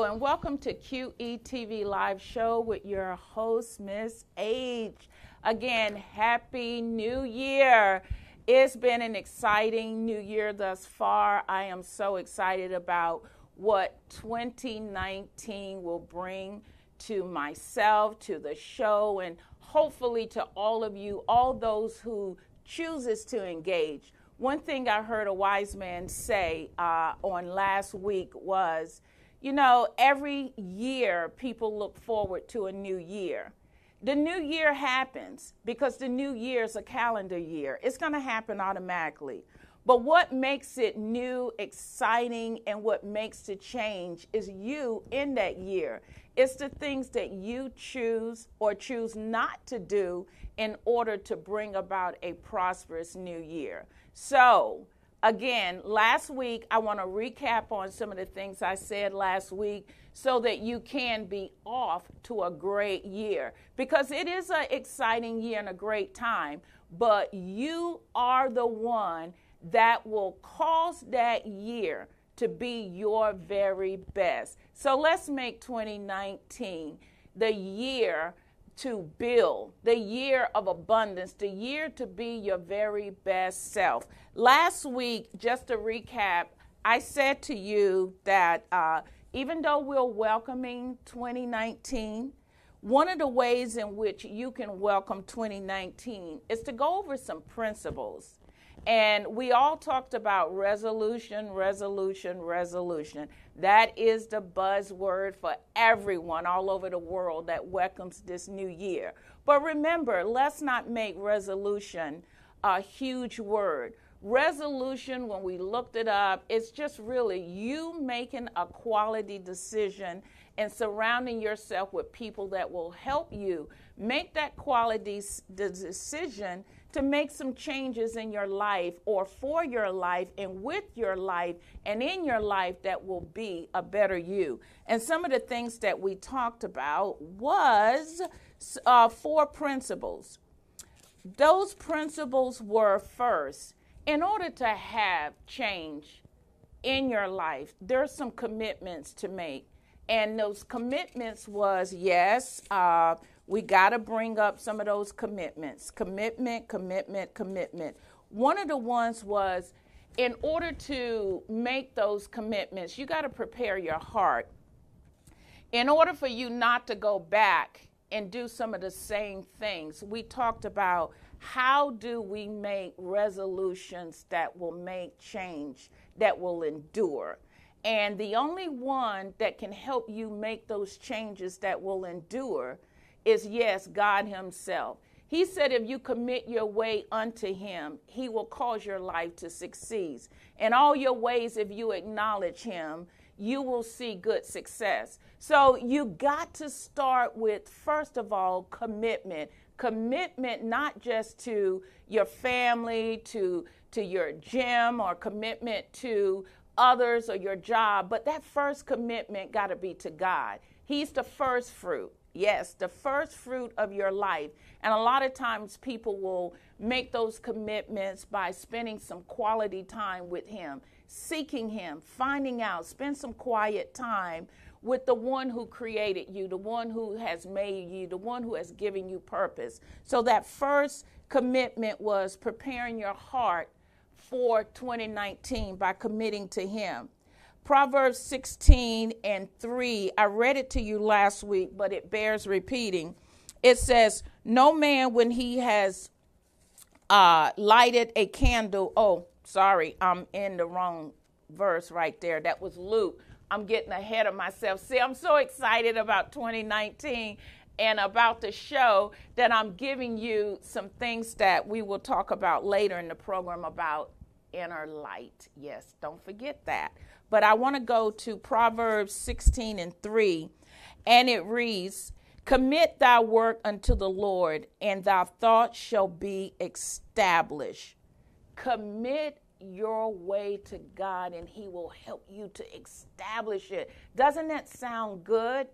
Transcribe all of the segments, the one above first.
and welcome to QETVLive Show with your host, Miss H. Again, Happy New Year. It's been an exciting new year thus far. I am so excited about what 2019 will bring to myself, to the show, and hopefully to all of you, all those who chooses to engage. One thing I heard a wise man say on last week was, you know, every year people look forward to a new year. The new year happens because the new year is a calendar year. It's going to happen automatically. But what makes it new, exciting, and what makes the change is you in that year. It's the things that you choose or choose not to do in order to bring about a prosperous new year. So, again, last week, I want to recap on some of the things I said last week so that you can be off to a great year. Because it is an exciting year and a great time, but you are the one that will cause that year to be your very best. So let's make 2019 the year to build, the year of abundance, the year to be your very best self. Last week, just to recap, I said to you that even though we're welcoming 2019, one of the ways in which you can welcome 2019 is to go over some principles. And we all talked about resolution, resolution, resolution. That is the buzzword for everyone all over the world that welcomes this new year. But remember, let's not make resolution a huge word. Resolution, when we looked it up, it's just really you making a quality decision and surrounding yourself with people that will help you make that quality decision to make some changes in your life or for your life and with your life and in your life that will be a better you. And some of the things that we talked about was 4 principles. Those principles were, first, in order to have change in your life, there's some commitments to make. And those commitments was, yes, we got to bring up some of those commitments. Commitment, commitment, commitment. One of the ones was, in order to make those commitments, you got to prepare your heart. In order for you not to go back and do some of the same things, we talked about how do we make resolutions that will make change, that will endure. And the only one that can help you make those changes that will endure is, yes, God himself. He said if you commit your way unto him, he will cause your life to succeed. In all your ways, if you acknowledge him, you will see good success. So you got to start with, first of all, commitment. Commitment not just to your family, to your gym, or commitment to others or your job, but that first commitment got to be to God. He's the first fruit. Yes, the first fruit of your life. And a lot of times people will make those commitments by spending some quality time with him, seeking him, finding out, spend some quiet time with the one who created you, the one who has made you, the one who has given you purpose. So that first commitment was preparing your heart for 2019 by committing to him. Proverbs 16:3, I read it to you last week, but it bears repeating. It says, no man when he has lighted a candle. Oh, sorry, I'm in the wrong verse right there. That was Luke. I'm getting ahead of myself. See, I'm so excited about 2019 and about the show that I'm giving you some things that we will talk about later in the program about inner light. Yes, don't forget that. But I want to go to Proverbs 16:3, and it reads, commit thy work unto the Lord, and thy thoughts shall be established. Commit your way to God, and he will help you to establish it. Doesn't that sound good?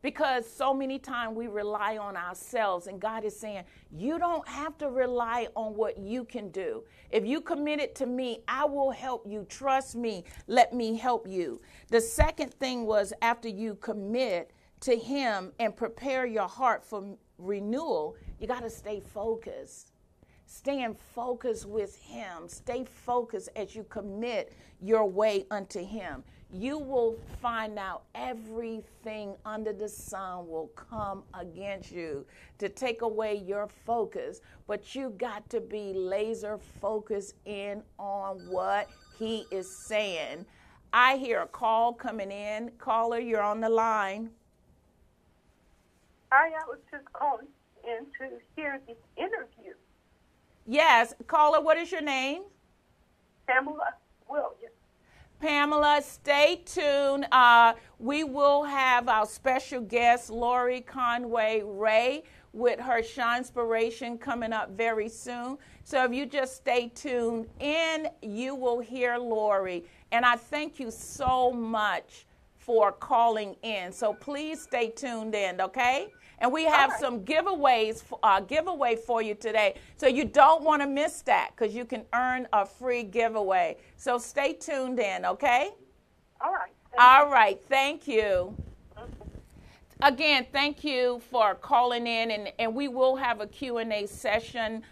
Because so many times we rely on ourselves, and God is saying, you don't have to rely on what you can do. If you commit it to me, I will help you. Trust me. Let me help you. The second thing was, after you commit to him and prepare your heart for renewal, you got to stay focused. Staying focused with him. Stay focused as you commit your way unto him. You will find out everything under the sun will come against you to take away your focus. But you got to be laser focused in on what he is saying. I hear a call coming in. Caller, you're on the line. I was just calling in to hear the interview. Yes. Caller, what is your name? Pamela Williams. Pamela, stay tuned. We will have our special guest, Lori Conway Ray, with her SHINESPIRATION coming up very soon. So if you just stay tuned in, you will hear Lori. And I thank you so much for calling in. So please stay tuned in, okay? And we have some giveaways, giveaway for you today. So you don't want to miss that, because you can earn a free giveaway. So stay tuned in, okay? All right. All right. Thank you. Again, thank you for calling in. And we will have a Q&A session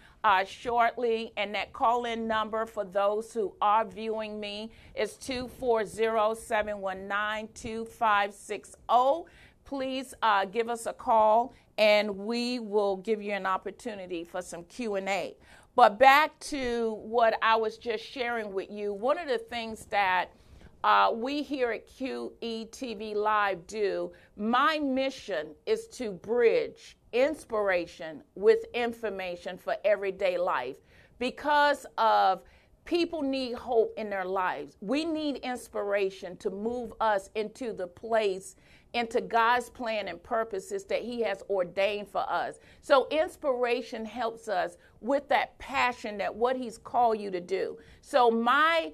shortly. And that call-in number for those who are viewing me is 240-719-2560. Please give us a call, and we will give you an opportunity for some Q&A. But back to what I was just sharing with you, one of the things that we here at QETV Live do, my mission is to bridge inspiration with information for everyday life. Because of people need hope in their lives. We need inspiration to move us into the place, into God's plan and purposes that he has ordained for us. So inspiration helps us with that passion, that what he's called you to do. So my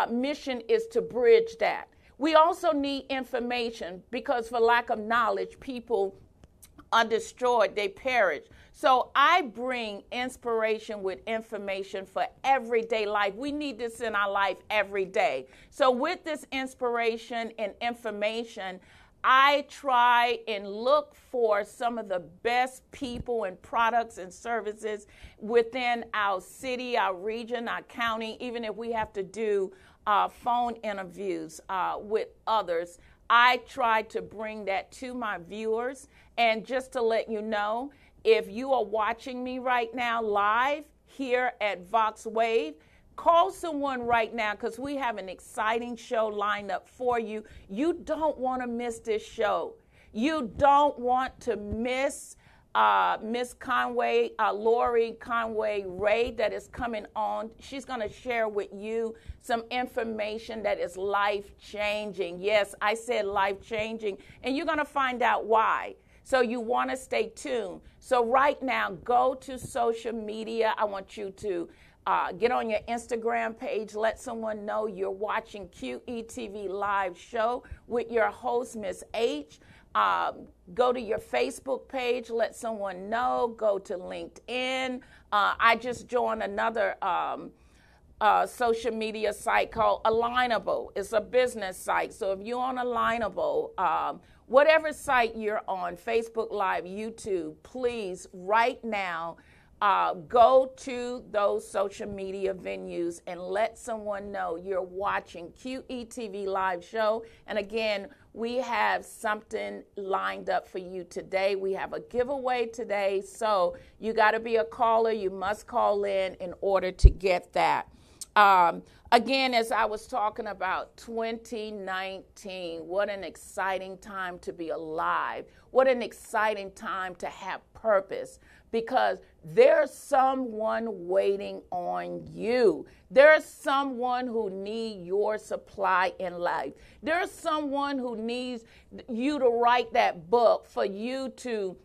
mission is to bridge that. We also need information, because for lack of knowledge, people are destroyed, they perish. So I bring inspiration with information for everyday life. We need this in our life every day. So with this inspiration and information, I try and look for some of the best people and products and services within our city, our region, our county, even if we have to do phone interviews with others. I try to bring that to my viewers. And just to let you know, if you are watching me right now live here at Vox Wave, call someone right now, because we have an exciting show lined up for you. You don't want to miss this show. You don't want to miss Miss Conway, Lori Conway Ray, that is coming on. She's going to share with you some information that is life-changing. Yes, I said life-changing, and you're going to find out why. So you want to stay tuned. So right now, go to social media. I want you to get on your Instagram page. Let someone know you're watching QETV Live Show with your host, Miss H. Go to your Facebook page. Let someone know. Go to LinkedIn. I just joined another social media site called Alignable. It's a business site. So if you're on Alignable, whatever site you're on, Facebook Live, YouTube, please right now go to those social media venues and let someone know you're watching QETV Live Show. And again, we have something lined up for you today. We have a giveaway today, so you got to be a caller. You must call in order to get that. Again, as I was talking about 2019, what an exciting time to be alive. What an exciting time to have purpose, because there's someone waiting on you. There's someone who needs your supply in life. There's someone who needs you to write that book, for you to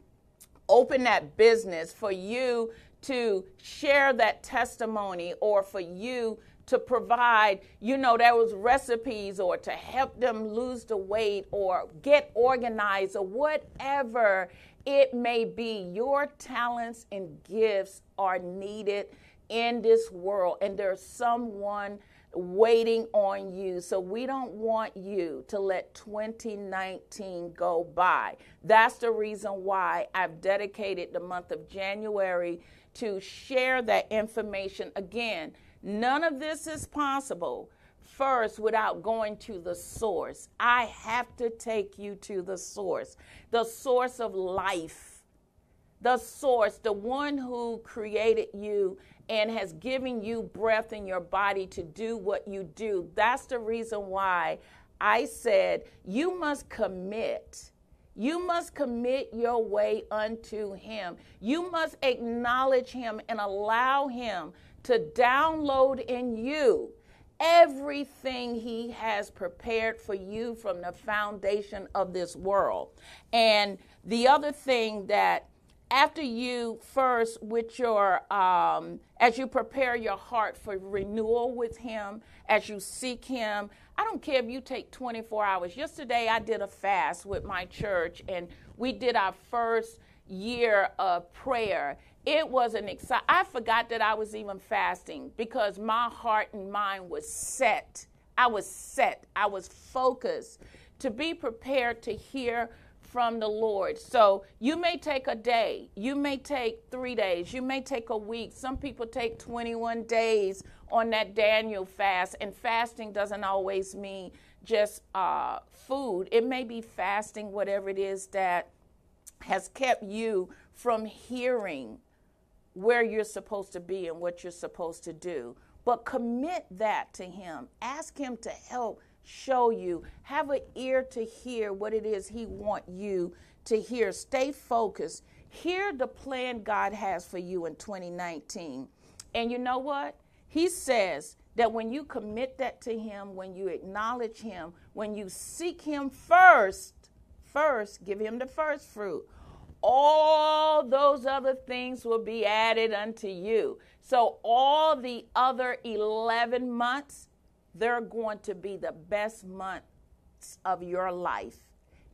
open that business, for you to share that testimony, or for you to provide, there was recipes or to help them lose the weight or get organized or whatever it may be. Your talents and gifts are needed in this world, and there's someone waiting on you. So we don't want you to let 2019 go by. That's the reason why I've dedicated the month of January to share that information. Again, none of this is possible first without going to the source. I have to take you to the source of life, the source, the one who created you and has given you breath in your body to do what you do. That's the reason why I said you must commit. You must commit your way unto him. You must acknowledge him and allow him to download in you everything he has prepared for you from the foundation of this world. And the other thing that after you first with your, as you prepare your heart for renewal with him, as you seek him, I don't care if you take 24 hours. Yesterday I did a fast with my church and we did our first year of prayer. It was I forgot that I was even fasting because my heart and mind was set. I was focused to be prepared to hear from the Lord. So you may take a day, you may take 3 days, you may take a week. Some people take 21 days on that Daniel fast, and fasting doesn't always mean just food. It may be fasting whatever it is that has kept you from hearing where you're supposed to be and what you're supposed to do. But commit that to him. Ask him to help show you. Have an ear to hear what it is he wants you to hear. Stay focused. Hear the plan God has for you in 2019. And you know what? He says that when you commit that to him, when you acknowledge him, when you seek him first, give him the first fruit. All those other things will be added unto you. So all the other 11 months, they're going to be the best months of your life.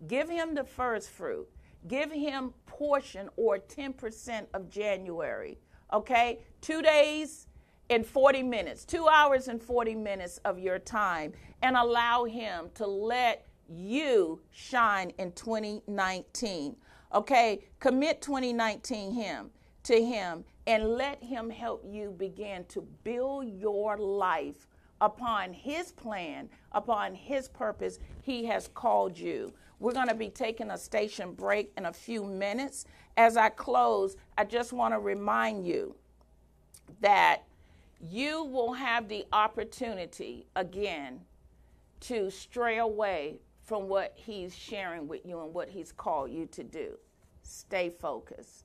Give him the first fruit. Give him portion or 10% of January. Okay? 2 days and 40 minutes, 2 hours and 40 minutes of your time, and allow him to let you shine in 2019. Okay? Commit 2019 to him and let him help you begin to build your life upon his plan, upon his purpose. He has called you. We're going to be taking a station break in a few minutes. As I close, I just want to remind you that you will have the opportunity again to stray away from what he's sharing with you and what he's called you to do. Stay focused.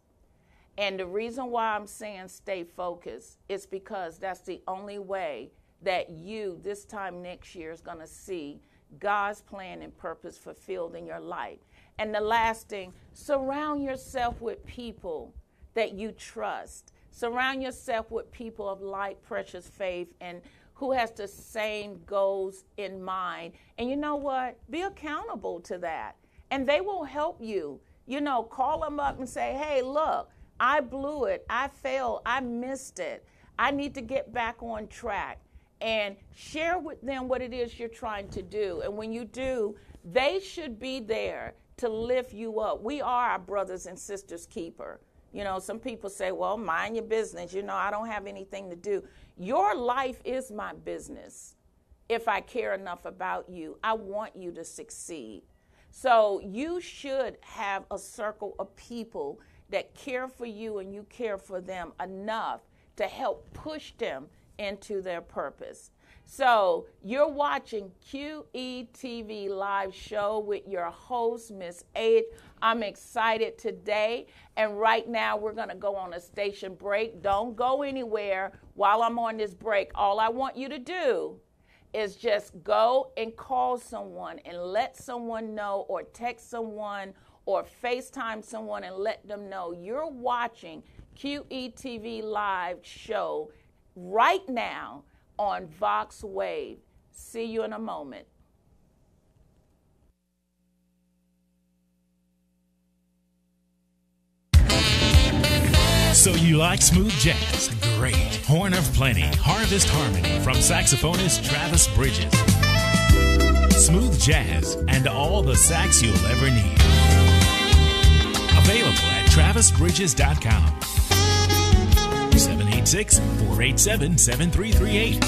And the reason why I'm saying stay focused is because that's the only way that you this time next year is going to see God's plan and purpose fulfilled in your life. And the last thing, surround yourself with people that you trust. Surround yourself with people of light, precious faith, and who has the same goals in mind. And you know what? Be accountable to that. And they will help you. Call them up and say, hey, look, I blew it. I failed. I missed it. I need to get back on track. And share with them what it is you're trying to do. And when you do, they should be there to lift you up. We are our brothers and sisters' keeper. Some people say, well, mind your business. I don't have anything to do. Your life is my business. If I care enough about you, I want you to succeed. So you should have a circle of people that care for you and you care for them enough to help push them into their purpose. So you're watching QETVLive Show with your host, Miss H. I'm excited today. And right now we're going to go on a station break. Don't go anywhere while I'm on this break. All I want you to do is just go and call someone and let someone know, or text someone or FaceTime someone and let them know you're watching QETV Live Show right now on Vox Wave. See you in a moment. So you like smooth jazz? Great. Horn of Plenty, Harvest Harmony from saxophonist Travis Bridges. Smooth jazz and all the sax you'll ever need. Available at travisbridges.com. 786-487-7338.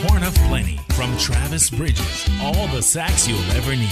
Horn of Plenty from Travis Bridges. All the sax you'll ever need.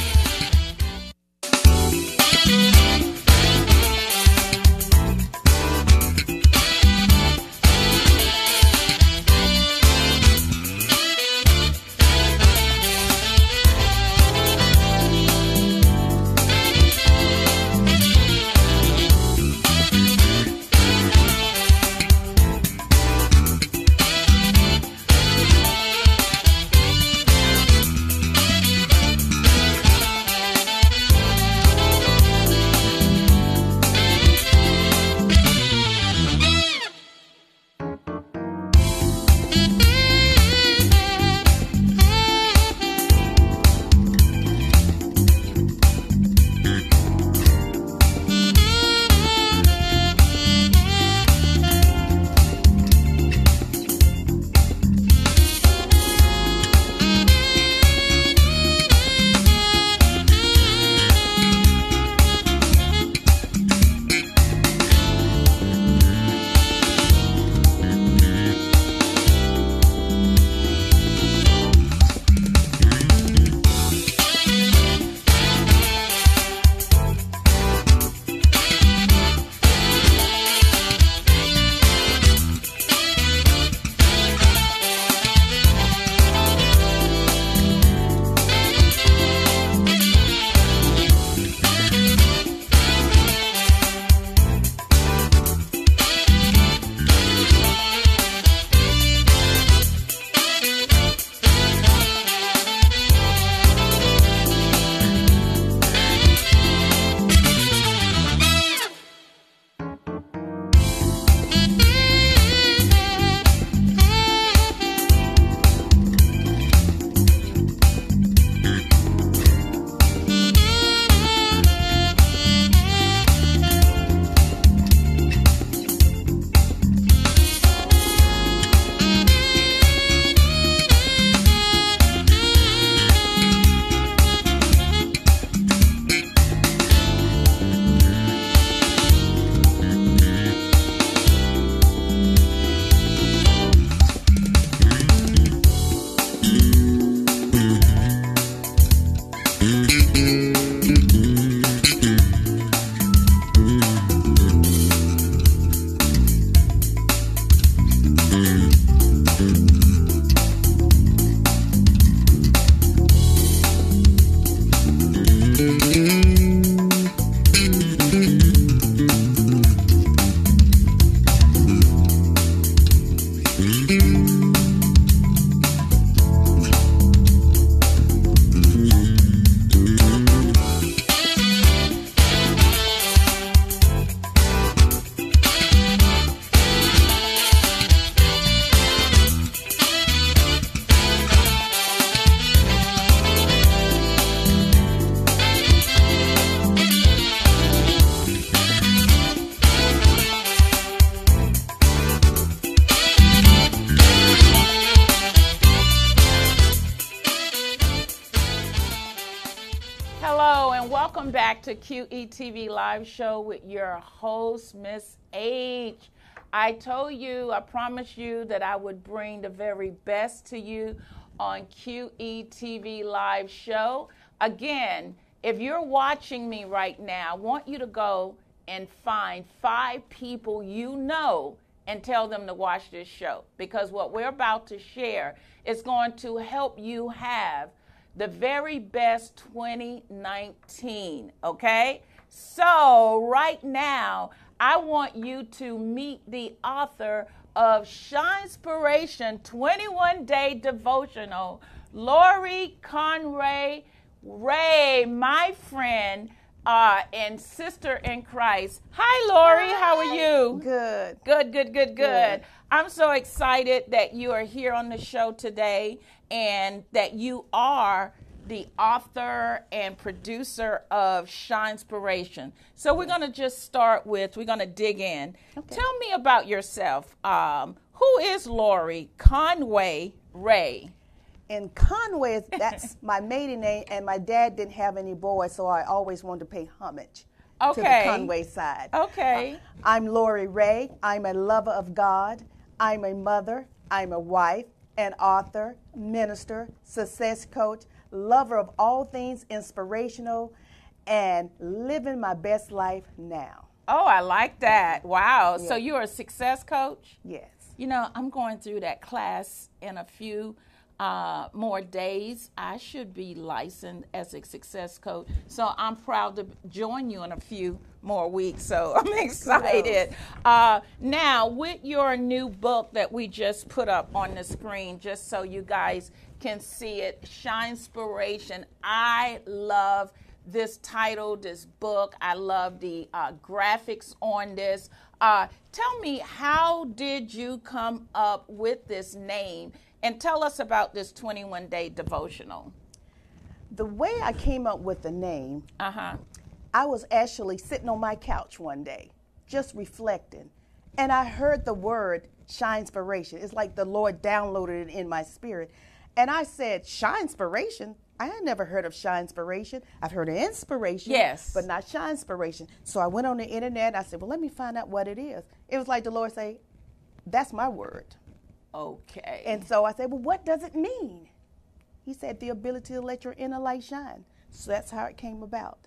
Welcome back to QETVLive Show with your host, Miss H. I promised you that I would bring the very best to you on QETVLive Show. Again, if you're watching me right now, I want you to go and find 5 people you know and tell them to watch this show, because what we're about to share is going to help you have the very best 2019, okay? So right now, I want you to meet the author of Shinespiration 21-Day Devotional, Lori Conway Ray, my friend. and sister in Christ. Hi, Lori. Hi. How are you? Good. Good. I'm so excited that you are here on the show today and that you are the author and producer of Shinespiration. So we're going to just start with, we're going to dig in. Okay. Tell me about yourself. Who is Lori Conway Ray? And Conway, that's my maiden name, and my dad didn't have any boys, so I always wanted to pay homage to the Conway side. Okay. I'm Lori Ray. I'm a lover of God. I'm a mother. I'm a wife, an author, minister, success coach, lover of all things inspirational, and living my best life now. Oh, I like that. Wow. Yeah. So you're a success coach? Yes. You know, I'm going through that class in a few more days. I should be licensed as a success coach. So I'm proud to join you in a few more weeks. So I'm excited. Now, with your new book that we just put up on the screen, just so you guys can see it, Shinespiration. I love this title, this book. I love the graphics on this. Tell me, how did you come up with this name? And tell us about this 21-day devotional. The way I came up with the name, I was actually sitting on my couch one day, just reflecting, and I heard the word Shinespiration. It's like the Lord downloaded it in my spirit. And I said, Shinespiration? I had never heard of Shinespiration. I've heard of inspiration, yes, but not Shinespiration. So I went on the internet and I said, well, let me find out what it is. It was like the Lord say, that's my word. Okay. And so I said, well, what does it mean? He said, the ability to let your inner light shine. So that's how it came about.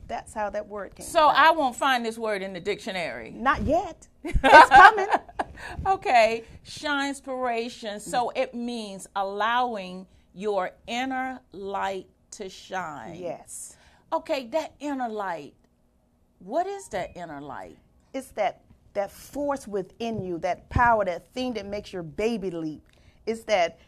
That's how that word came about. So I won't find this word in the dictionary. Not yet. It's coming. Okay. Shinespiration. So it means allowing your inner light to shine. Yes. Okay, that inner light. What is that inner light? It's that force within you, that power, that thing that makes your baby leap. It's that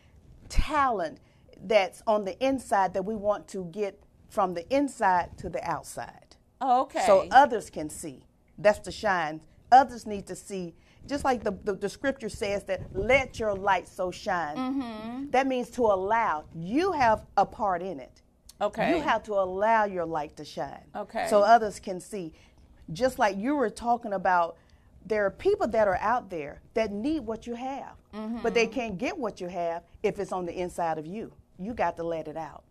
talent that's on the inside that we want to get from the inside to the outside. Okay. So others can see. That's the shine. Others need to see. Just like the scripture says that let your light so shine. Mm-hmm. That means to allow. You have a part in it. Okay. You have to allow your light to shine. Okay. So others can see. Just like you were talking about, there are people that are out there that need what you have, but they can't get what you have if it's on the inside of you. You got to let it out.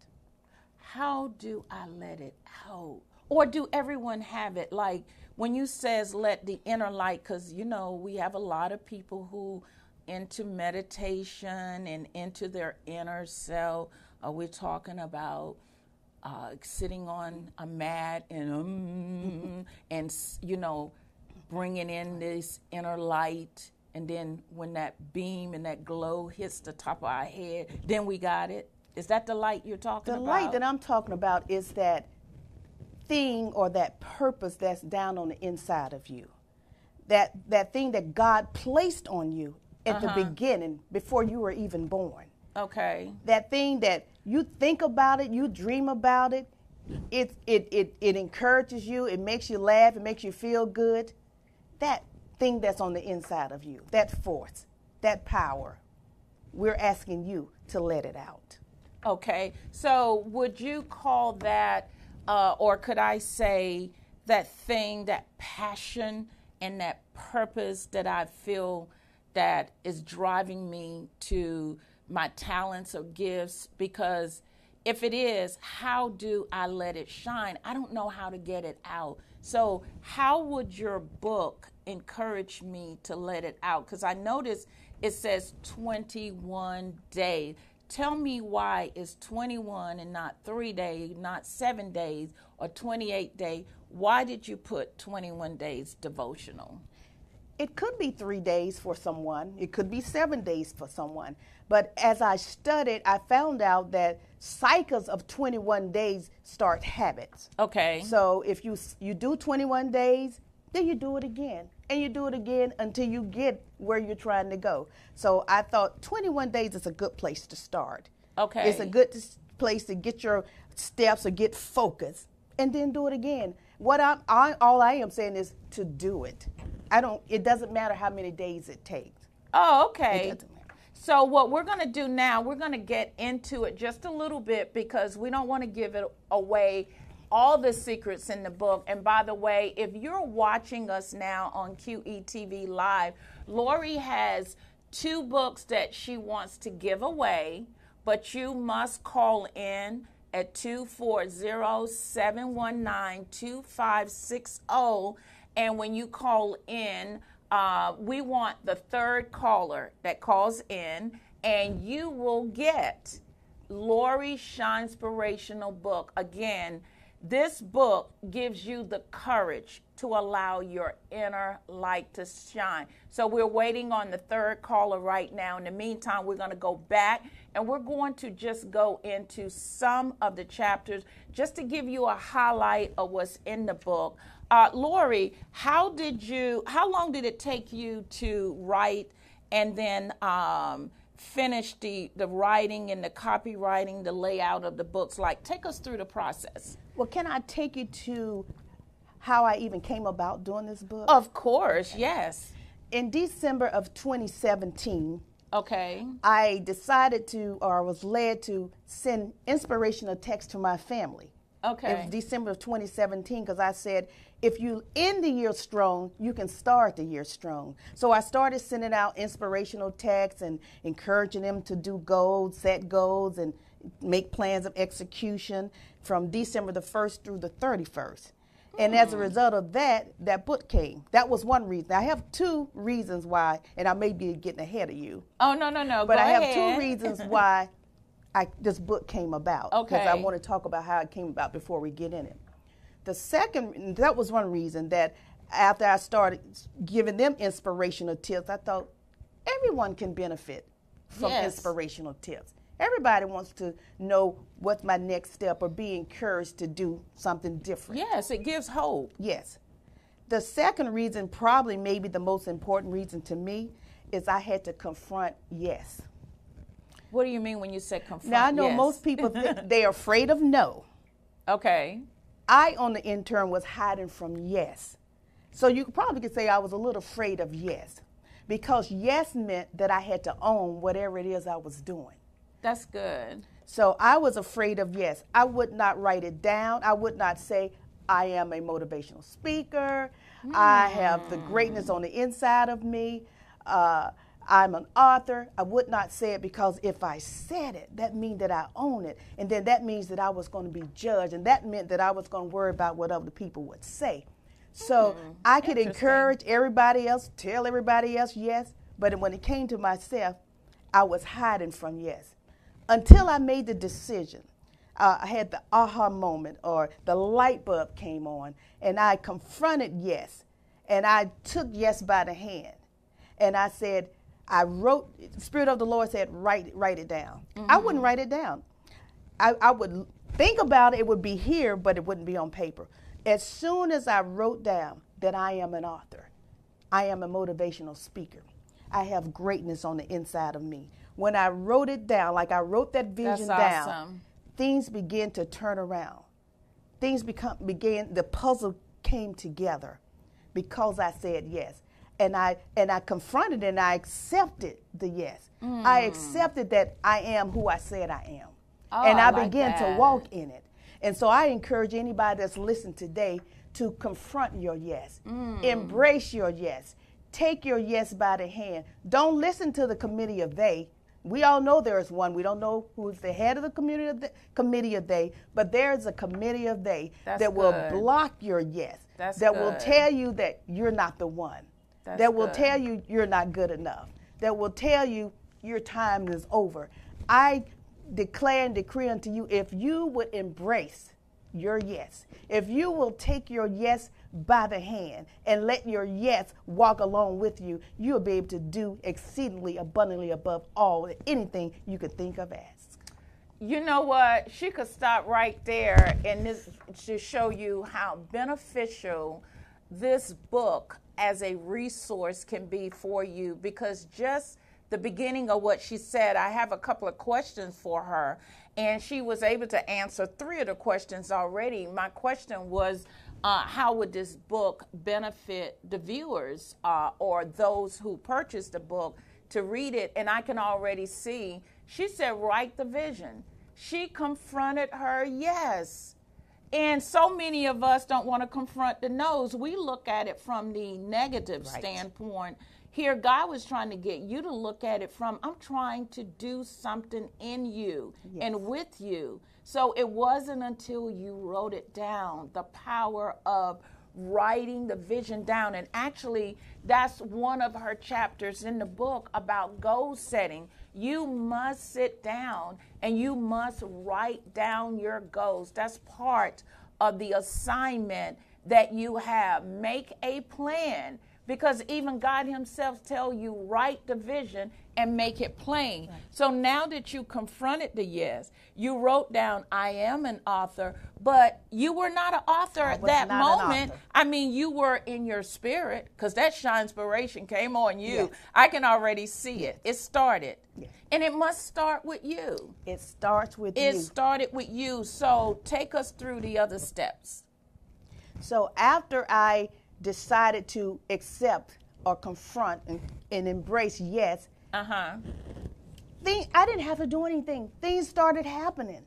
How do I let it out? Or do everyone have it? Like when you says let the inner light, because, you know, we have a lot of people who into meditation and into their inner self. We're talking about sitting on a mat and you know, bringing in this inner light, and then when that beam and that glow hits the top of our head, then we got it. Is that the light you're talking about? The light that I'm talking about is that thing or that purpose that's down on the inside of you. That thing that God placed on you at the beginning before you were even born. Okay. That thing that you think about it, you dream about it, it encourages you, it makes you laugh, it makes you feel good. That thing that's on the inside of you, that force, that power, we're asking you to let it out. Okay. So would you call that, or could I say that thing, that passion and that purpose that I feel that is driving me to my talents or gifts? Because if it is, how do I let it shine? I don't know how to get it out. So how would your book encourage me to let it out? Because I noticed it says 21 days. Tell me why it's 21 and not 3 days, not 7 days or 28 days. Why did you put 21 days devotional? It could be 3 days for someone. It could be 7 days for someone. But as I studied, I found out that cycles of 21 days start habits. Okay. So if you do 21 days, then you do it again. And you do it again until you get where you're trying to go. So I thought 21 days is a good place to start. Okay. It's a good place to get your steps or get focused and then do it again. All I am saying is to do it. It doesn't matter how many days it takes. Oh, okay. It doesn't matter. So what we're going to do now, we're going to get into it just a little bit because we don't want to give it away, all the secrets in the book. And by the way, if you're watching us now on QETV Live, Lori has 2 books that she wants to give away, but you must call in at 240-719-2560. And when you call in, we want the 3rd caller that calls in, and you will get Lori Shinespirational book. Again, this book gives you the courage to allow your inner light to shine. So we're waiting on the 3rd caller right now. In the meantime, we're going to go back and we're going to just go into some of the chapters just to give you a highlight of what's in the book. Lori, how long did it take you to write and then finish the writing and the copywriting, the layout of the books? Like, take us through the process. Well, can I take you to how I even came about doing this book? Of course, yes. In December of 2017, okay, I decided to, or was led to send inspirational text to my family. Okay. It was December of 2017 because I said, if you end the year strong, you can start the year strong. So I started sending out inspirational texts and encouraging them to do goals, set goals, and make plans of execution from December the 1st through the 31st. And as a result of that, that book came. That was one reason. I have 2 reasons why, and I may be getting ahead of you. Oh, no. But Go I ahead. have 2 reasons why this book came about. Okay. Because I want to talk about how it came about before we get in it. The second, that was one reason that after I started giving them inspirational tips, I thought everyone can benefit from inspirational tips. Everybody wants to know what's my next step or be encouraged to do something different. Yes, it gives hope. Yes. The second reason, probably maybe the most important reason to me, is I had to confront yes. What do you mean when you say confront? Now, I know yes? most people, they're afraid of no. Okay. I, on the intern, was hiding from yes. So you probably could say I was a little afraid of yes, because yes meant that I had to own whatever it is I was doing. That's good. So I was afraid of yes. I would not write it down. I would not say I am a motivational speaker. I have the greatness on the inside of me. I'm an author. I would not say it because if I said it, that means that I own it. And then that means that I was going to be judged. And that meant that I was going to worry about what other people would say. So I could encourage everybody else, tell everybody else yes. But when it came to myself, I was hiding from yes. Until I made the decision. I had the aha moment, or the light bulb came on. And I confronted yes. And I took yes by the hand. And I said, I wrote, the Spirit of the Lord said, write it down. I wouldn't write it down. I would think about it, it would be here, but it wouldn't be on paper. As soon as I wrote down that I am an author, I am a motivational speaker, I have greatness on the inside of me. When I wrote it down, like I wrote that vision down, awesome. Things began to turn around. Things the puzzle came together because I said yes. And I confronted it and I accepted the yes. I accepted that I am who I said I am. Oh, and I like began that. to walk in it. And so I encourage anybody that's listening today to confront your yes. Embrace your yes. Take your yes by the hand. Don't listen to the committee of they. We all know there is one. We don't know who's the head of the committee of they, but there is a committee of they that will block your yes. That will tell you that you're not the one. That will tell you you're not good enough. That will tell you your time is over. I declare and decree unto you, if you would embrace your yes, if you will take your yes by the hand and let your yes walk along with you, you'll be able to do exceedingly abundantly above all anything you could think of as. You know what? She could stop right there and this to show you how beneficial this book as a resource can be for you, because just the beginning of what she said, I have a couple of questions for her, and she was able to answer 3 of the questions already. My question was, how would this book benefit the viewers or those who purchase the book to read it? And I can already see, she said, write the vision. She confronted her yes. And so many of us don't want to confront the no's. We look at it from the negative standpoint. Here, God was trying to get you to look at it from, I'm trying to do something in you and with you. So it wasn't until you wrote it down, the power of writing the vision down. And actually, that's one of her chapters in the book about goal setting. You must sit down and you must write down your goals. That's part of the assignment that you have. Make a plan, because even God himself tell you, write the vision and make it plain. Right. So now that you confronted the yes, you wrote down, I am an author, but you were not an author at that moment. I mean, you were in your spirit, because that Shinespiration came on you. Yes. I can already see it. It started. Yes. And it must start with you. It starts with you. It started with you. So take us through the other steps. So after I decided to accept or confront and embrace yes, I didn't have to do anything. Things started happening.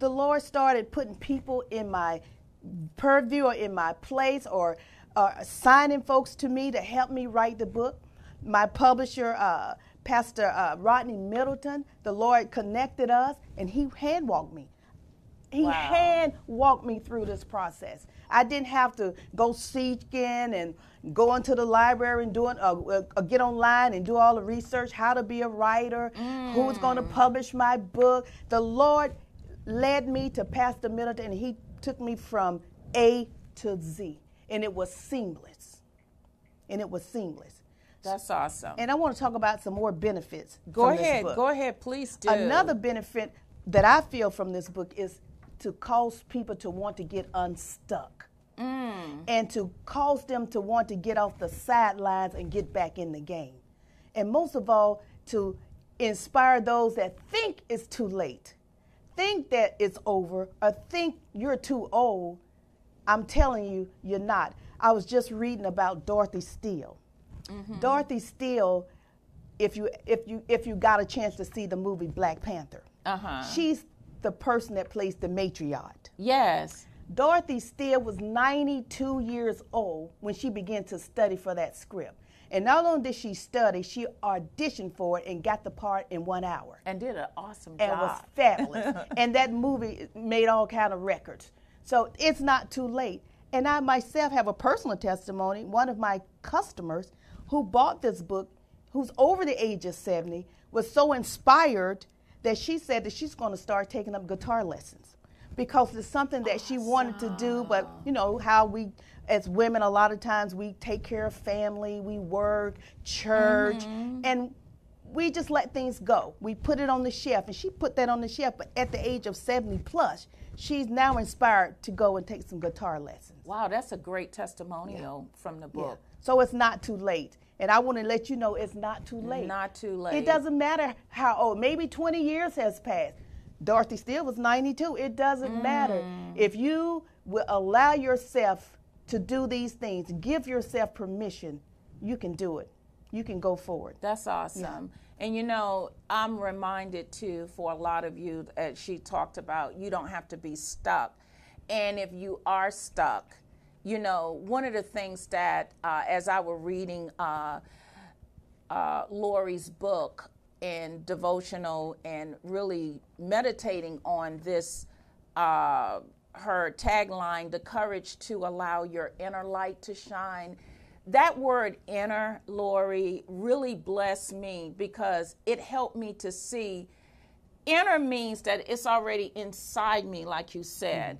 The Lord started putting people in my purview or in my place, or assigning folks to me to help me write the book. My publisher, Pastor Rodney Middleton, the Lord connected us, and he hand-walked me. He hand-walked me through this process. I didn't have to go seeking and go into the library and get online and do all the research, how to be a writer, who's going to publish my book. The Lord led me to Pastor Middleton, and he took me from A to Z, and it was seamless. That's awesome. And I want to talk about some more benefits. Go ahead, please do. Another benefit that I feel from this book is to cause people to want to get unstuck, and to cause them to want to get off the sidelines and get back in the game. And most of all, to inspire those that think it's too late, think that it's over, or think you're too old. I'm telling you, you're not. I was just reading about Dorothy Steele. Dorothy Steele, if you got a chance to see the movie Black Panther, she's the person that plays the matriarch. Yes. Dorothy Steele was 92 years old when she began to study for that script. And not only did she study, she auditioned for it and got the part in 1 hour. And did an awesome job. And was fabulous. And that movie made all kind of records. So it's not too late. And I myself have a personal testimony. One of my customers who bought this book, who's over the age of 70, was so inspired that she said that she's going to start taking up guitar lessons, because it's something that she wanted to do. But you know how we, as women, a lot of times we take care of family, we work, church, and we just let things go. We put it on the shelf, and she put that on the shelf. But at the age of 70 plus, she's now inspired to go and take some guitar lessons. Wow, that's a great testimonial from the book. Yeah. So it's not too late. And I want to let you know it's not too late. Not too late. It doesn't matter how old. Maybe 20 years has passed. Dorothy Steele was 92. It doesn't matter. If you will allow yourself to do these things, give yourself permission, you can do it. You can go forward. That's awesome. Yeah. And you know, I'm reminded too, for a lot of you, as she talked about, you don't have to be stuck. And if you are stuck, you know, one of the things that, as I was reading Lori's book and devotional and really meditating on this, her tagline, the courage to allow your inner light to shine. That word inner, Lori, really blessed me, because it helped me to see inner means that it's already inside me, like you said.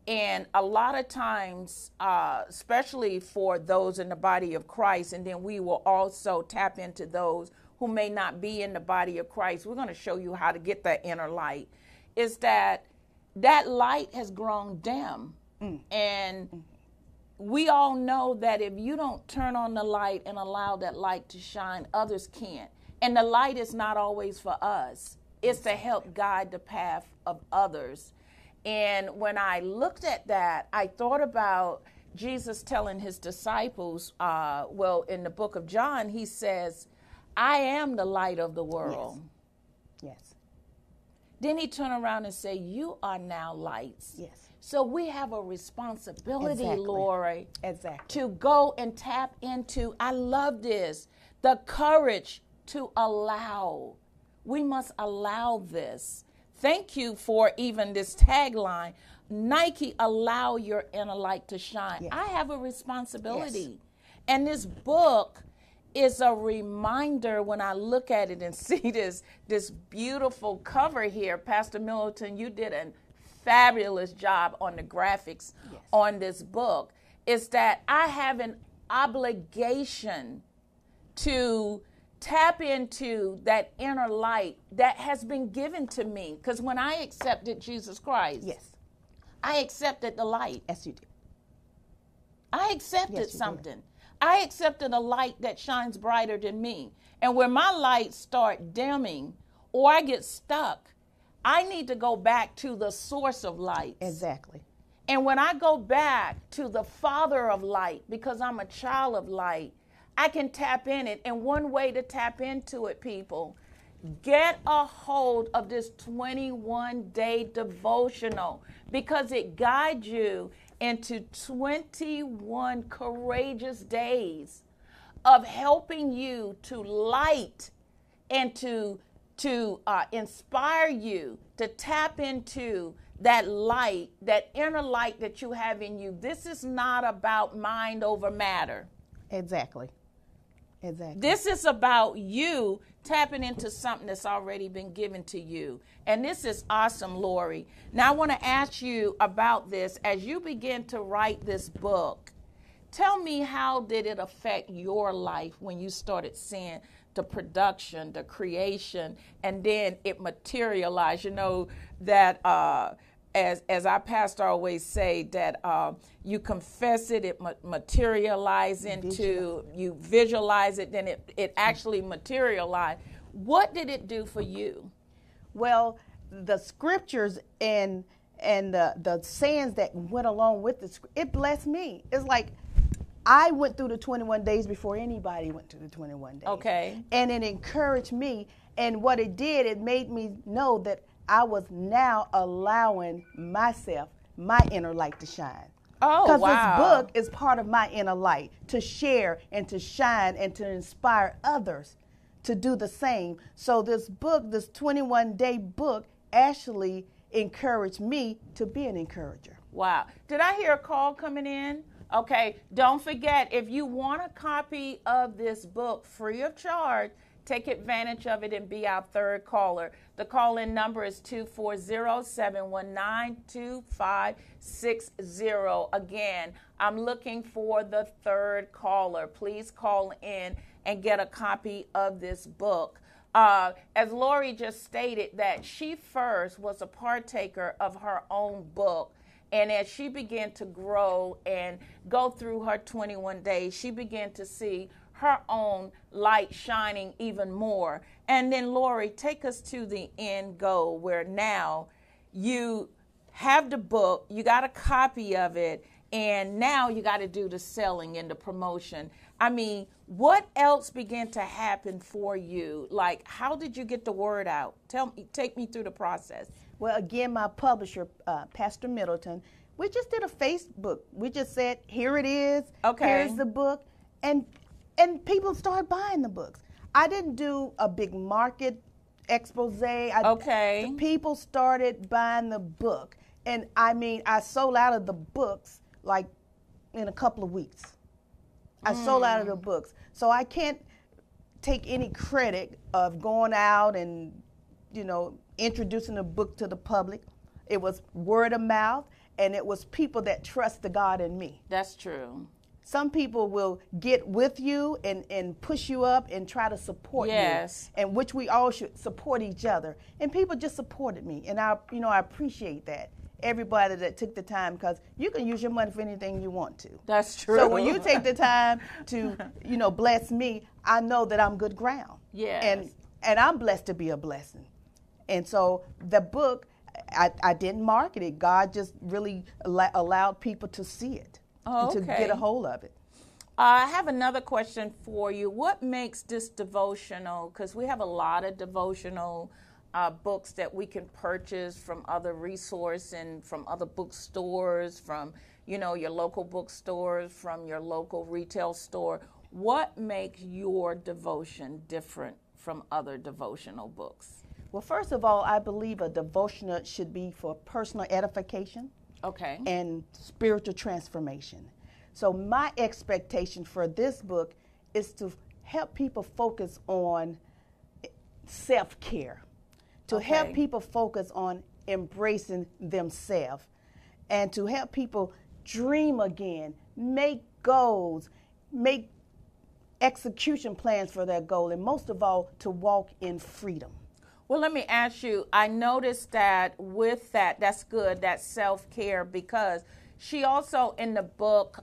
And a lot of times, especially for those in the body of Christ, and then we will also tap into those who may not be in the body of Christ, we're going to show you how to get that inner light, is that light has grown dim. And we all know that if you don't turn on the light and allow that light to shine, others can't. And the light is not always for us. It's to help guide the path of others. And when I looked at that, I thought about Jesus telling his disciples, in the book of John, he says, I am the light of the world. Yes. Then he turned around and said, you are now lights. Yes. So we have a responsibility, Exactly. Lori, Exactly. to go and tap into, I love this, the courage to allow. We must allow this. Thank you for even this tagline, Nike, allow your inner light to shine. Yes. I have a responsibility. Yes. And this book is a reminder when I look at it and see this beautiful cover here. Pastor Middleton, you did a fabulous job on the graphics on this book. Is that I have an obligation to tap into that inner light that has been given to me. Because when I accepted Jesus Christ, I accepted the light. Yes, you did. I accepted something. I accepted a light that shines brighter than me. And when my lights start dimming or I get stuck, I need to go back to the source of light. Exactly. And when I go back to the Father of light, because I'm a child of light, I can tap in it. And one way to tap into it, people, get a hold of this 21-day devotional, because it guides you into 21 courageous days of helping you to light and to inspire you to tap into that light, that inner light that you have in you. This is not about mind over matter. Exactly. Exactly. This is about you tapping into something that's already been given to you. And this is awesome, Lori. Now I want to ask you about this. As you begin to write this book, tell me, how did it affect your life when you started seeing the production, the creation, and then it materialized? You know that as our pastor always say, that you confess it, it materialize into, you visualize it, then it actually materialized. What did it do for you? Well, the scriptures and the sayings that went along with it blessed me. It's like I went through the 21 days before anybody went through the 21 days. Okay. And it encouraged me. And what it did, it made me know that I was now allowing myself, my inner light to shine. Oh, because wow. this book is part of my inner light, to share and to shine and to inspire others to do the same. So this book, this 21-day book, actually encouraged me to be an encourager. Wow. Did I hear a call coming in? Okay. Don't forget, if you want a copy of this book free of charge, take advantage of it and be our third caller. The call-in number is 240-719-2560. Again, I'm looking for the third caller. Please call in and get a copy of this book. As Lori just stated, that she first was a partaker of her own book. And as she began to grow and go through her 21 days, she began to see her own light shining even more. And then, Lori, take us to the end goal, where now you have the book, you got a copy of it, and now you got to do the selling and the promotion. I mean, what else began to happen for you? Like, how did you get the word out? Take me through the process. Well, again, my publisher, Pastor Middleton, we just did a Facebook. We just said, here it is. Okay. Here's the book. And people started buying the books. I didn't do a big market expose. Okay. People started buying the book. And I mean, I sold out of the books like in a couple of weeks. I sold out of the books. So I can't take any credit of going out and, introducing the book to the public. It was word of mouth, and it was people that trust the God in me. That's true. Some people will get with you and push you up and try to support you. And which we all should support each other. And people just supported me. And I appreciate that. Everybody that took the time, because you can use your money for anything you want to. That's true. So when you take the time to, bless me, I know that I'm good ground. Yes. And I'm blessed to be a blessing. And so the book, I didn't market it. God just really allowed people to see it, and to get a hold of it. I have another question for you. What makes this devotional, because we have a lot of devotional books that we can purchase from other resources and from other bookstores, from, you know, your local bookstores, from your local retail store. What makes your devotion different from other devotional books? Well, first of all, I believe a devotional should be for personal edification, and spiritual transformation. So my expectation for this book is to help people focus on self-care, to help people focus on embracing themselves, and to help people dream again, make goals, make execution plans for their goal, and most of all, to walk in freedom. Well, let me ask you, I noticed that with that, that's good, that self-care, because she also in the book,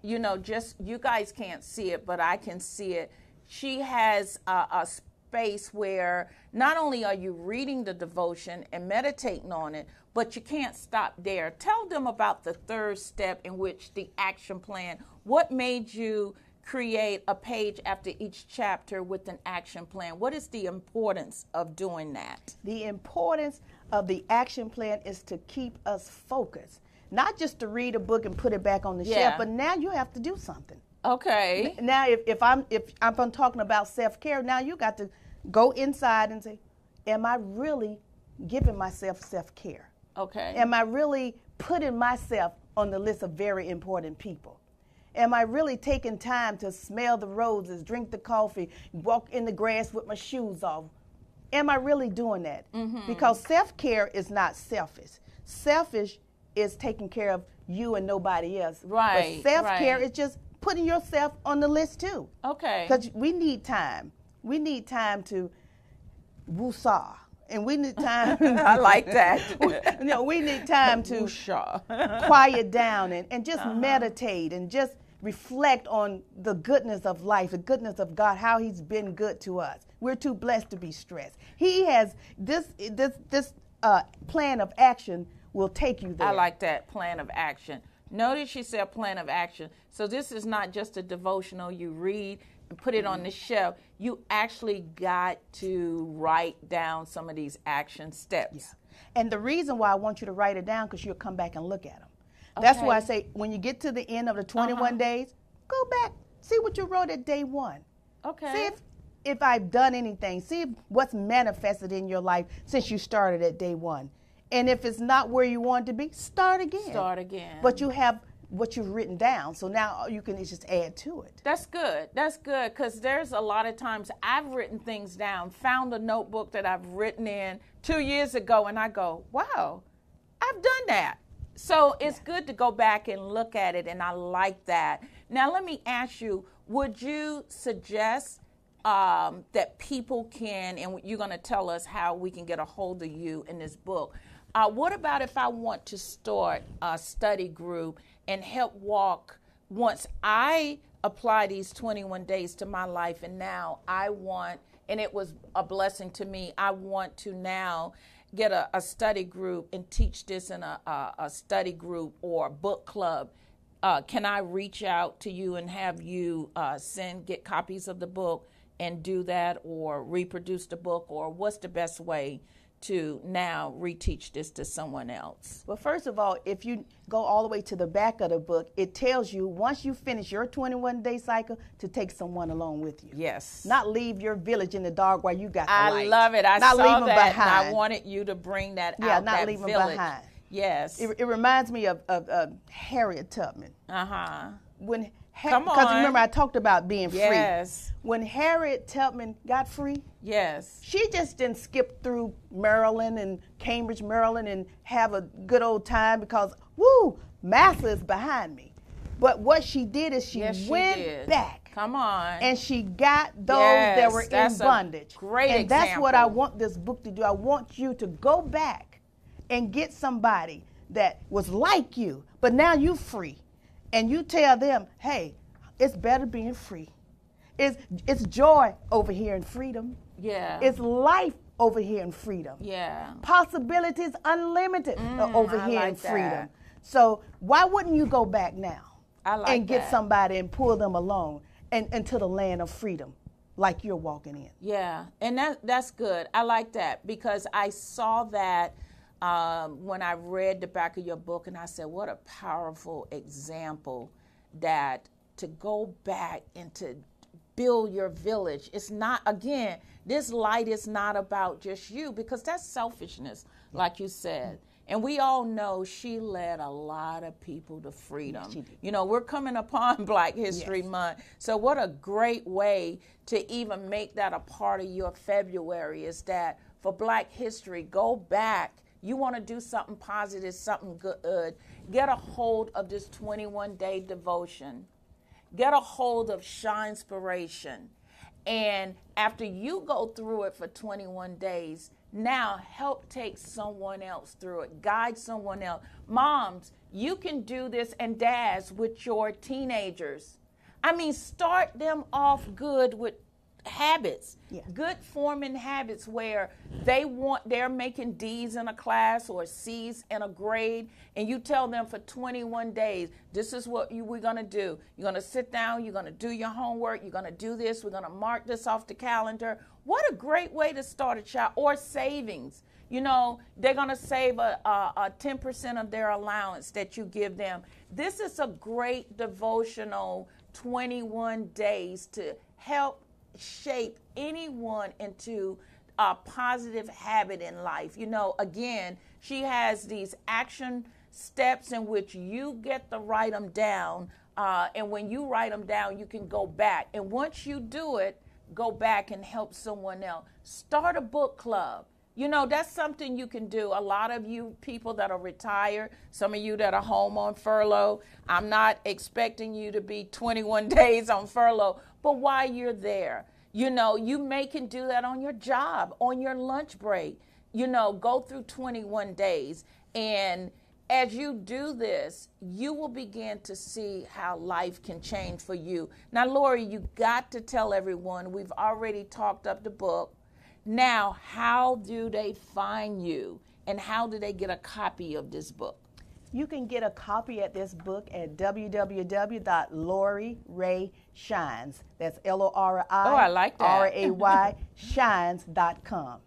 you know, just, you guys can't see it, but I can see it. She has a space where not only are you reading the devotion and meditating on it, but you can't stop there. Tell them about the third step, in which the action plan. What made you create a page after each chapter with an action plan? What is the importance of doing that? The importance of the action plan is to keep us focused. Not just to read a book and put it back on the shelf, but now you have to do something. Okay. Now, if I'm talking about self-care, now you got to go inside and say, am I really giving myself self-care? Okay. Am I really putting myself on the list of very important people? Am I really taking time to smell the roses, drink the coffee, walk in the grass with my shoes off? Am I really doing that? Because self-care is not selfish. Selfish is taking care of you and nobody else. Right. But self-care is just putting yourself on the list too. Okay. Because we need time. We need time to woosah. And we need time. I like that. We need time to quiet down and just meditate and just reflect on the goodness of life, the goodness of God, how he's been good to us. We're too blessed to be stressed. He has this plan of action will take you there. I like that, plan of action. Notice she said plan of action. So this is not just a devotional you read and put it on the shelf. You actually got to write down some of these action steps. Yeah. And the reason why I want you to write it down, because you'll come back and look at them. That's why I say when you get to the end of the 21 days, go back, see what you wrote at day one. Okay. See if I've done anything. See what's manifested in your life since you started at day one. And if it's not where you want to be, start again. Start again. But you have what you've written down, so now you can just add to it. That's good. That's good, because there's a lot of times I've written things down, found a notebook that I've written in 2 years ago, and I go, wow, I've done that. So it's good to go back and look at it, and I like that. Now, let me ask you, would you suggest that people can, and you're going to tell us how we can get a hold of you in this book. What about if I want to start a study group and help walk, once I apply these 21 days to my life, and now I want, and it was a blessing to me, I want to now get a study group and teach this in a study group or book club. Can I reach out to you and have you get copies of the book and do that, or reproduce the book, or what's the best way to now reteach this to someone else? Well, first of all, if you go all the way to the back of the book, it tells you once you finish your 21-day cycle to take someone along with you. Yes. Not leave your village in the dark while you got the light. I love it. I not saw that, behind. And I wanted you to bring that out. Yeah, not that leave them village. behind. Yes. It reminds me of Harriet Tubman. Because remember, I talked about being free. Yes. When Harriet Tubman got free, yes, she just didn't skip through Maryland and Cambridge, Maryland, and have a good old time because, woo, Massa is behind me. But what she did is she went back. Come on. And she got those that were in bondage. Great and example. That's what I want this book to do. I want you to go back and get somebody that was like you, but now you're free. And you tell them, hey, it's better being free. It's joy over here in freedom. Yeah. It's life over here in freedom. Yeah. Possibilities unlimited over here like in freedom. that. So why wouldn't you go back now and get that. somebody and pull them along and into the land of freedom like you're walking in? Yeah, and that's good. I like that because I saw that when I read the back of your book, and I said, what a powerful example that to go back and to build your village. It's not, again, this light is not about just you, because that's selfishness, like you said. And we all know she led a lot of people to freedom. Yes, she did. You know, we're coming upon Black History Month. So what a great way to even make that a part of your February is that for Black History, go back. You want to do something positive, something good, get a hold of this 21-day devotion. Get a hold of Shinespiration. And after you go through it for 21 days, now help take someone else through it. Guide someone else. Moms, you can do this, and dads with your teenagers. I mean, start them off good with habits, good forming habits where they're making D's in a class or C's in a grade, and you tell them for 21 days, this is what we're going to do. You're going to sit down, you're going to do your homework, you're going to do this, we're going to mark this off the calendar. What a great way to start a child. Or savings. You know, they're going to save a 10% of their allowance that you give them. This is a great devotional 21 days to help shape anyone into a positive habit in life. You know, again, she has these action steps in which you get to write them down. And when you write them down, you can go back. And once you do it, go back and help someone else. Start a book club. You know, that's something you can do. A lot of you people that are retired, some of you that are home on furlough, I'm not expecting you to be 21 days on furlough, but while you're there, you know, you can do that on your job, on your lunch break. You know, go through 21 days. And as you do this, you will begin to see how life can change for you. Now, Lori, you got to tell everyone, we've already talked up the book. Now, how do they find you, and how do they get a copy of this book? You can get a copy of this book at www.LoriRayShines. That's Lori. Oh, I like that. R-A-Y shines.com.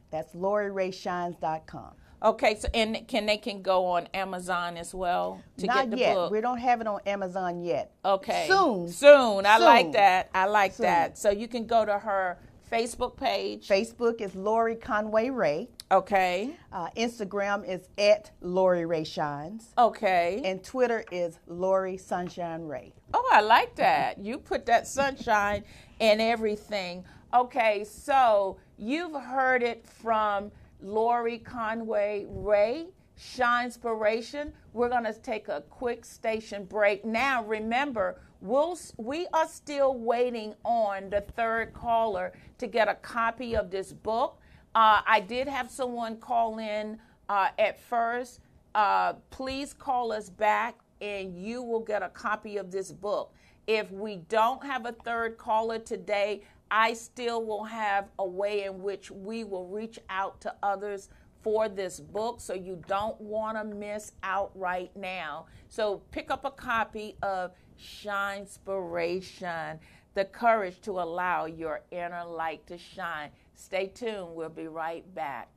That's LoriRayShines.com. Okay, so and they can go on Amazon as well to Not get the yet. book? We don't have it on Amazon yet. Okay. Soon. I like that. I like Soon. that. So you can go to her Facebook page. Facebook is Lori Conway Ray. Okay. Instagram is at Lori Ray Shines. Okay. And Twitter is Lori Sunshine Ray. Oh, I like that. You put that sunshine in everything. Okay, so you've heard it from Lori Conway Ray, Shinespiration. We're going to take a quick station break. Now, remember, we are still waiting on the third caller to get a copy of this book. I did have someone call in at first. Please call us back and you will get a copy of this book. If we don't have a third caller today, I still will have a way in which we will reach out to others for this book, so you don't want to miss out right now. So pick up a copy of Shinespiration, the courage to allow your inner light to shine. Stay tuned. We'll be right back.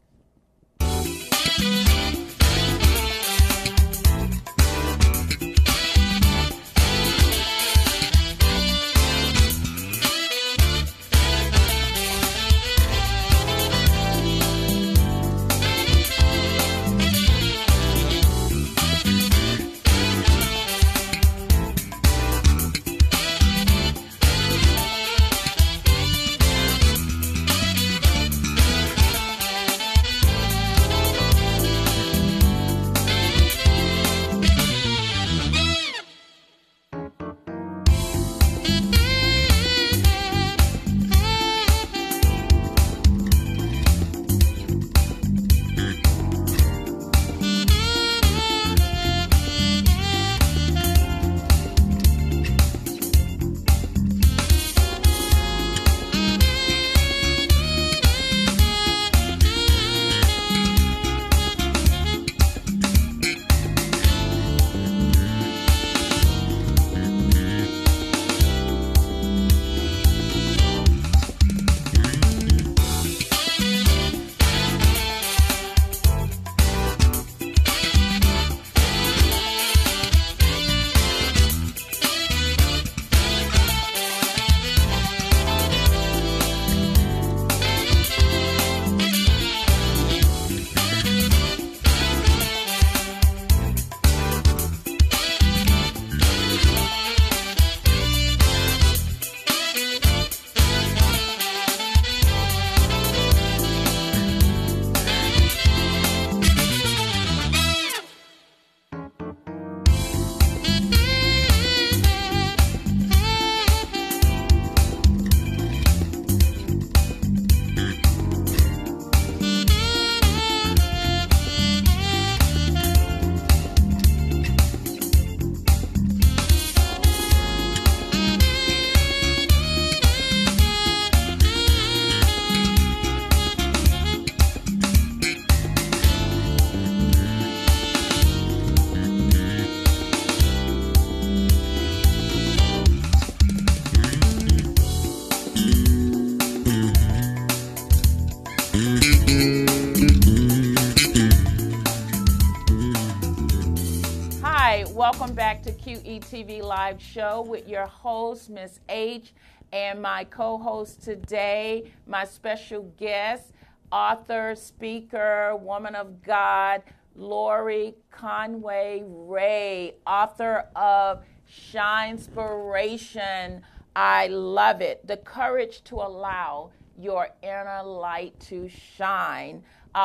Hi, welcome back to QETV Live Show with your host, Miss H, and my co-host today, my special guest, author, speaker, woman of God, Lori Conway Ray, author of SHINESPIRATION. I love it. The courage to allow your inner light to shine.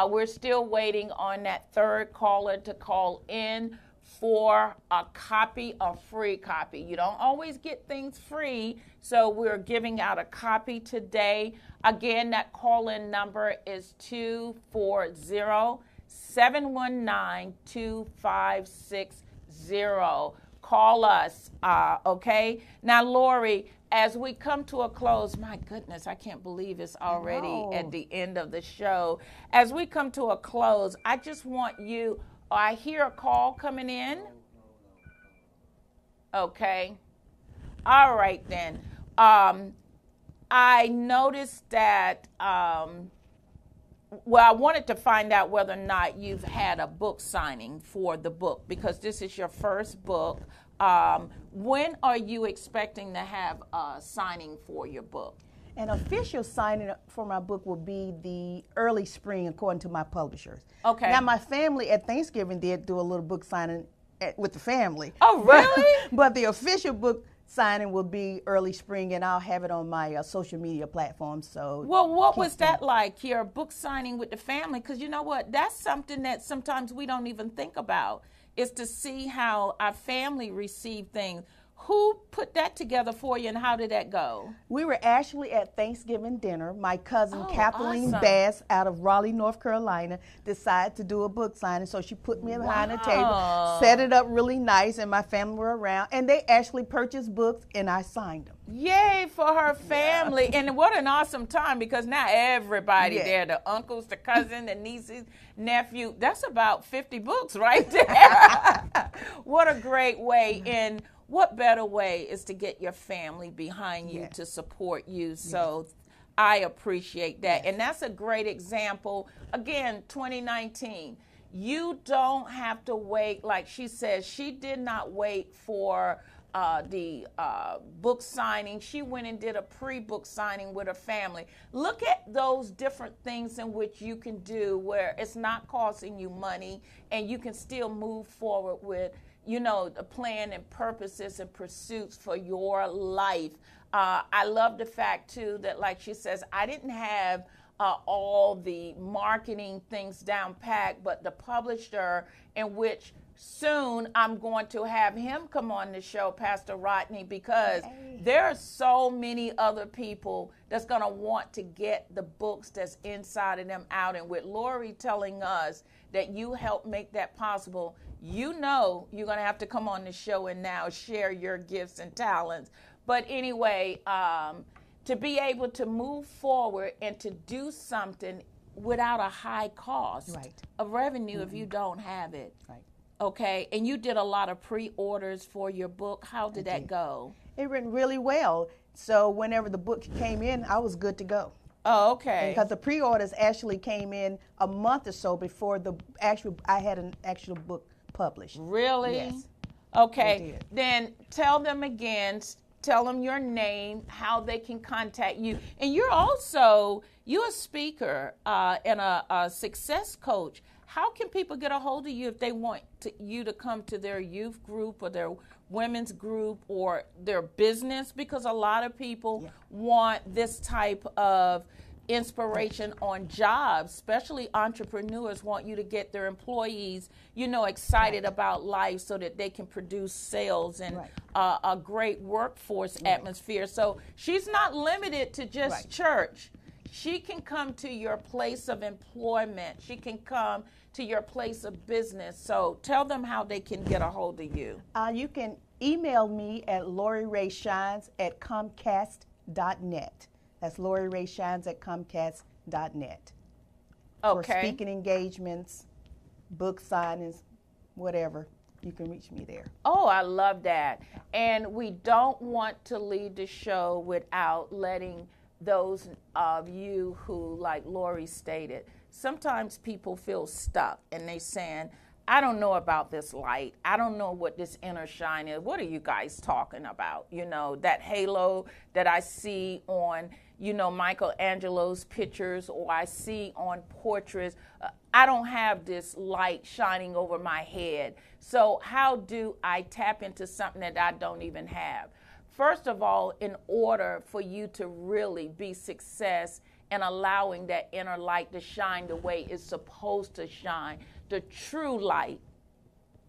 We're still waiting on that third caller to call in for a copy, a free copy. You don't always get things free, so we're giving out a copy today. Again, that call-in number is 240-719-2560. Call us, okay? Now, Lori, as we come to a close, my goodness, I can't believe it's already at the end of the show. As we come to a close, I just want you, I hear a call coming in. Okay. All right, then. I noticed that, well, I wanted to find out whether or not you've had a book signing for the book, because this is your first book. When are you expecting to have a signing for your book? An official signing for my book will be the early spring, according to my publishers. Okay. Now, my family at Thanksgiving did do a little book signing with the family. Oh, really? But the official book signing will be early spring, and I'll have it on my social media platforms. So, well, what was that like, your book signing with the family? Because you know what? That's something that sometimes we don't even think about, is to see how our family receive things. Who put that together for you, and how did that go? We were actually at Thanksgiving dinner. My cousin, Kathleen awesome. Bass, out of Raleigh, North Carolina, decided to do a book signing. So she put me behind the table, set it up really nice, and my family were around. And they actually purchased books, and I signed them. Yay for her family. Yeah. And what an awesome time, because now everybody there, the uncles, the cousin, the nieces, nephew, that's about 50 books right there. What a great way. And what better way is to get your family behind you to support you. So I appreciate that. And that's a great example. Again, 2019, you don't have to wait. Like she says, she did not wait for the book signing. She went and did a pre-book signing with her family. Look at those different things in which you can do where it's not costing you money, and you can still move forward with, you know, the plan and purposes and pursuits for your life. I love the fact, too, that, like she says, I didn't have all the marketing things down packed, but the publisher, in which soon I'm going to have him come on the show, Pastor Rodney, because there are so many other people that's going to want to get the books that's inside of them out. And with Lori telling us that you helped make that possible, you know you're going to have to come on the show and now share your gifts and talents. But anyway, to be able to move forward and to do something without a high cost of revenue if you don't have it. Okay, and you did a lot of pre-orders for your book. How did that go? It went really well. So whenever the book came in, I was good to go. Oh, okay. Because the pre-orders actually came in a month or so before I had an actual book published. Really? Yes. Okay. Then tell them again. Tell them your name, how they can contact you. And you're a speaker and a success coach. How can people get a hold of you if they want you to come to their youth group or their women's group or their business? Because a lot of people want this type of inspiration on jobs, especially entrepreneurs want you to get their employees, you know, excited about life so that they can produce sales and a great workforce atmosphere. So she's not limited to just church. She can come to your place of employment. She can come to your place of business. So tell them how they can get a hold of you. You can email me at LoriRayShines@Comcast.net. That's LoriRayShines@Comcast.net. For speaking engagements, book signings, whatever, you can reach me there. Oh, I love that. And we don't want to leave the show without letting those of you who, like Lori stated, sometimes people feel stuck and they saying, I don't know about this light. I don't know what this inner shine is. What are you guys talking about? You know, that halo that I see on, you know, Michelangelo's pictures, or I see on portraits. I don't have this light shining over my head. So how do I tap into something that I don't even have? First of all, in order for you to really be success in allowing that inner light to shine the way it's supposed to shine, the true light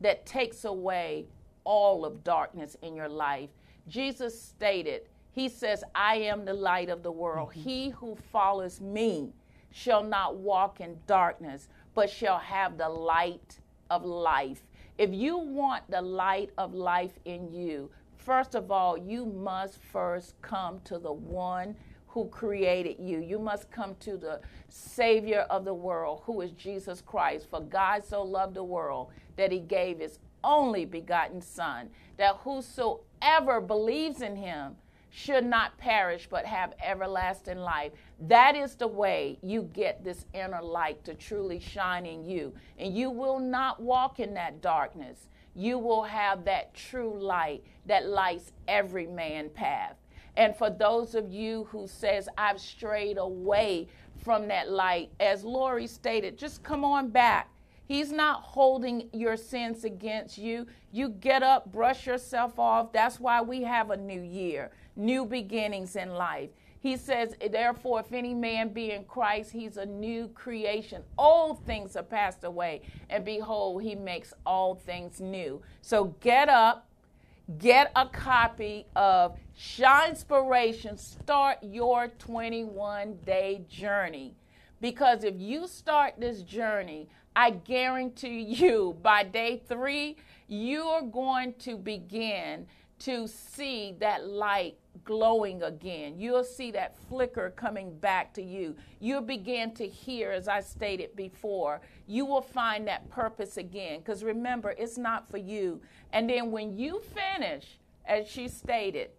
that takes away all of darkness in your life. Jesus stated, he says, I am the light of the world. Mm-hmm. He who follows me shall not walk in darkness, but shall have the light of life. If you want the light of life in you, first of all, you must first come to the one who created you. You must come to the Savior of the world, who is Jesus Christ. For God so loved the world that he gave his only begotten Son, that whosoever believes in him should not perish but have everlasting life. That is the way you get this inner light to truly shine in you. And you will not walk in that darkness. You will have that true light that lights every man's path. And for those of you who says, I've strayed away from that light, as Lori stated, just come on back. He's not holding your sins against you. You get up, brush yourself off. That's why we have a new year, new beginnings in life. He says, therefore, if any man be in Christ, he's a new creation. Old things are passed away, and behold, he makes all things new. So get up. Get a copy of Shinespiration. Start your 21-day journey. Because if you start this journey, I guarantee you by day 3, you're going to begin to see that light glowing again. You'll see that flicker coming back to you. You'll begin to hear, as I stated before, you will find that purpose again. Because remember, it's not for you. And then when you finish, as she stated,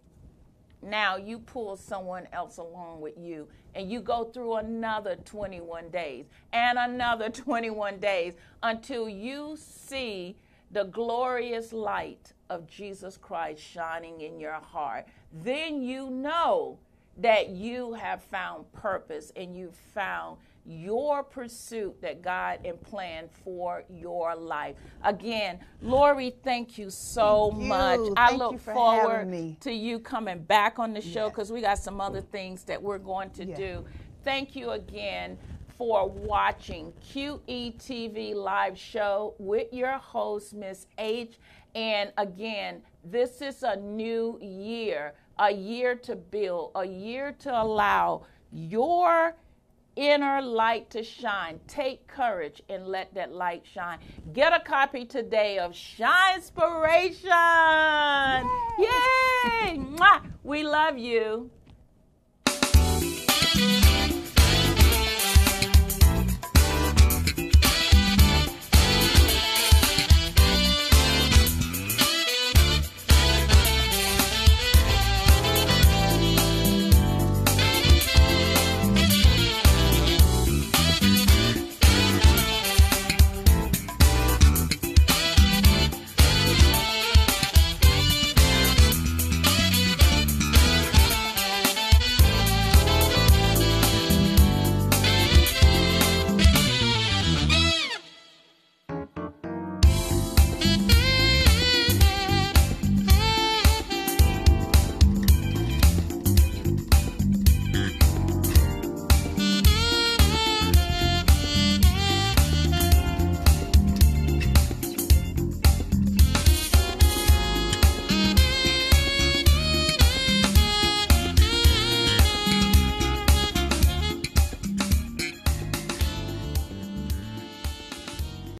now you pull someone else along with you, and you go through another 21 days and another 21 days until you see the glorious light of Jesus Christ shining in your heart. Then you know that you have found purpose and you found your pursuit that God and planned for your life. Again, Lori, thank you so much. I look forward to you coming back on the show, because we got some other things that we're going to do. Thank you again for watching QETVLive Show with your host, Miss H. And again, this is a new year, a year to build, a year to allow your inner light to shine. Take courage and let that light shine. Get a copy today of Shinespiration. Yay! Yay! Mwah! We love you.